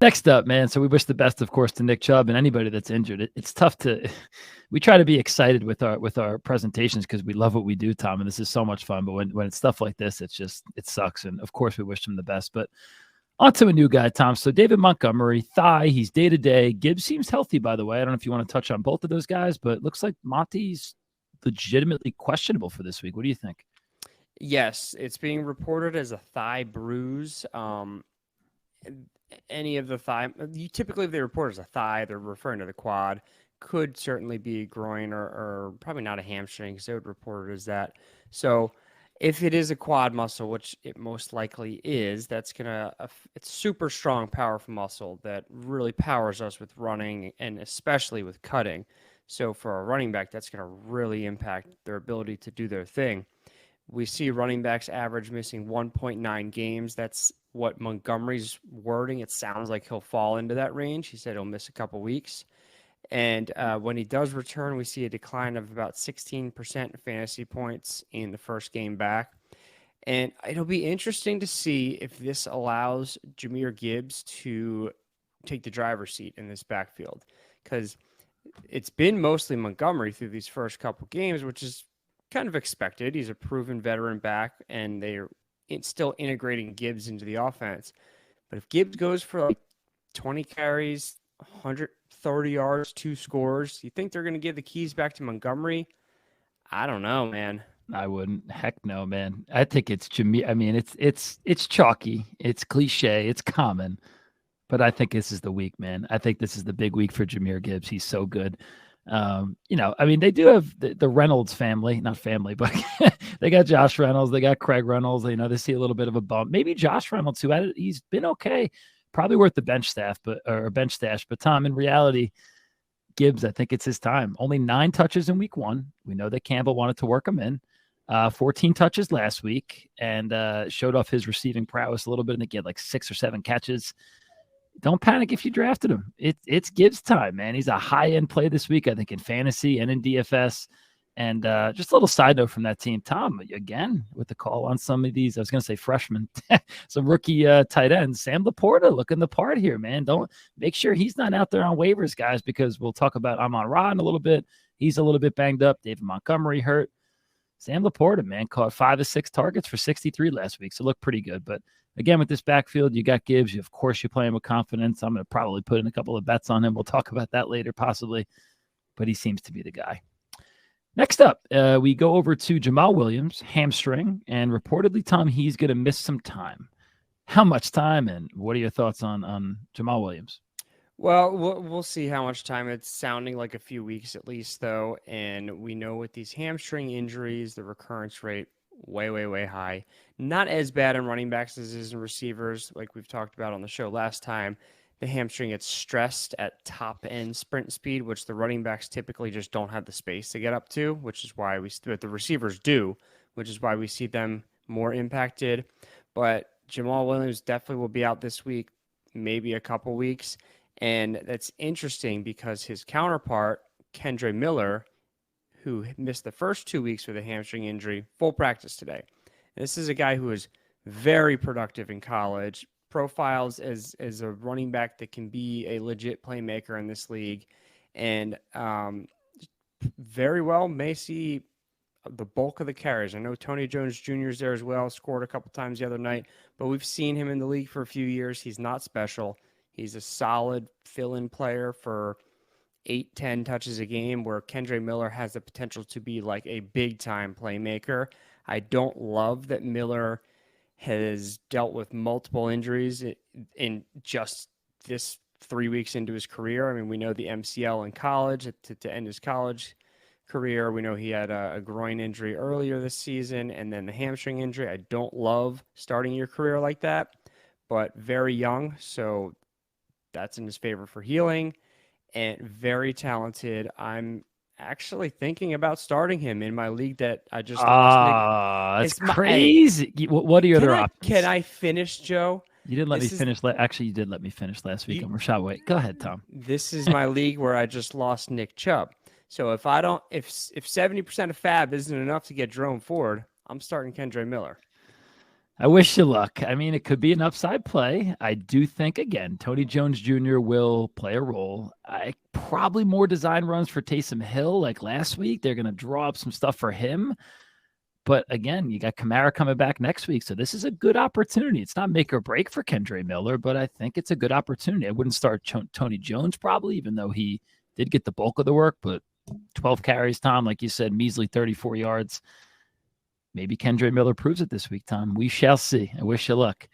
Next up, man. So we wish the best, of course, to Nick Chubb and anybody that's injured. It's tough to. We try to be excited with our presentations because we love what we do, Tom, and this is so much fun. But when it's stuff like this, it sucks. And of course, we wish him the best. But on to a new guy, Tom. So David Montgomery, thigh, he's day to day. Gibbs seems healthy, by the way. I don't know if you want to touch on both of those guys, but it looks like Monty's legitimately questionable for this week. What do you think? Yes, it's being reported as a thigh bruise. Any of the thigh, typically if they report as a thigh, they're referring to the quad. Could certainly be a groin or probably not a hamstring because they would report it as that. So if it is a quad muscle, which it most likely is, it's super strong, powerful muscle that really powers us with running and especially with cutting. So for a running back, that's going to really impact their ability to do their thing. We see running backs average missing 1.9 games. That's what Montgomery's wording. It sounds like he'll fall into that range. He said he'll miss a couple weeks. And when he does return, we see a decline of about 16% in fantasy points in the first game back. And it'll be interesting to see if this allows Jahmyr Gibbs to take the driver's seat in this backfield. Because it's been mostly Montgomery through these first couple games, which is kind of expected. He's a proven veteran back, and they're still integrating Gibbs into the offense. But if Gibbs goes for like 20 carries, 130 yards, 2 scores, you think they're going to give the keys back to Montgomery? I don't know, man. I wouldn't. Heck no, man. I think it's Jimmy. I mean, it's chalky, it's cliche, it's common, but I think this is the week, man. I think this is the big week for Jahmyr Gibbs. He's so good. I mean, they do have the Reynolds family, not family, but they got Josh Reynolds, they got Craig Reynolds. They see a little bit of a bump. Maybe Josh Reynolds, he's been okay, probably worth the bench stash. But Tom, in reality, Gibbs, I think it's his time. Only 9 touches in week 1. We know that Campbell wanted to work him in. 14 touches last week, and showed off his receiving prowess a little bit. I think he had like 6 or 7 catches. Don't panic if you drafted him. It's Gibbs time, man. He's a high-end play this week, I think, in fantasy and in DFS. And just a little side note from that team, Tom, again, with the call on some of these, I was going to say freshmen, some rookie tight ends. Sam Laporta looking the part here, man. Don't make sure he's not out there on waivers, guys, because we'll talk about Amon-Ra in a little bit. He's a little bit banged up. David Montgomery hurt. Sam Laporta, man, caught 5 of 6 targets for 63 last week, so looked pretty good. But again, with this backfield, you got Gibbs. Of course, you're playing with confidence. I'm going to probably put in a couple of bets on him. We'll talk about that later, possibly. But he seems to be the guy. Next up, we go over to Jamaal Williams, hamstring, and reportedly, Tom, he's going to miss some time. How much time, and what are your thoughts on Jamaal Williams? Well, we'll see how much time. It's sounding like a few weeks at least, though. And we know with these hamstring injuries, the recurrence rate way, way, way high. Not as bad in running backs as it is in receivers, like we've talked about on the show last time. The hamstring gets stressed at top end sprint speed, which the running backs typically just don't have the space to get up to, which is why but the receivers do, which is why we see them more impacted. But Jamaal Williams definitely will be out this week, maybe a couple weeks. And that's interesting because his counterpart, Kendre Miller, who missed the first 2 weeks with a hamstring injury, full practice today. And this is a guy who was very productive in college, profiles as a running back that can be a legit playmaker in this league, and very well may see the bulk of the carries. I know Tony Jones Jr. is there as well, scored a couple times the other night, but we've seen him in the league for a few years. He's not special. He's a solid fill-in player for 8-10 touches a game, where Kendre Miller has the potential to be like a big-time playmaker. I don't love that Miller has dealt with multiple injuries in just this 3 weeks into his career. I mean, we know the MCL in college to end his college career. We know he had a groin injury earlier this season and then the hamstring injury. I don't love starting your career like that, but very young, so that's in his favor for healing, and very talented. I'm actually thinking about starting him in my league that I just lost. That's crazy. What are your other options? Can I finish, Joe? You didn't let me finish. Actually, you did let me finish last week on Rashad White. Go ahead, Tom. This is my league where I just lost Nick Chubb. So if 70% of Fab isn't enough to get Jerome Ford, I'm starting Kendre Miller. I wish you luck. I mean, it could be an upside play. I do think, again, Tony Jones Jr. will play a role. Probably more design runs for Taysom Hill like last week. They're going to draw up some stuff for him. But again, you got Kamara coming back next week. So this is a good opportunity. It's not make or break for Kendre Miller, but I think it's a good opportunity. I wouldn't start Tony Jones probably, even though he did get the bulk of the work, but 12 carries, Tom, like you said, measly 34 yards. Maybe Kendre Miller proves it this week, Tom. We shall see. I wish you luck.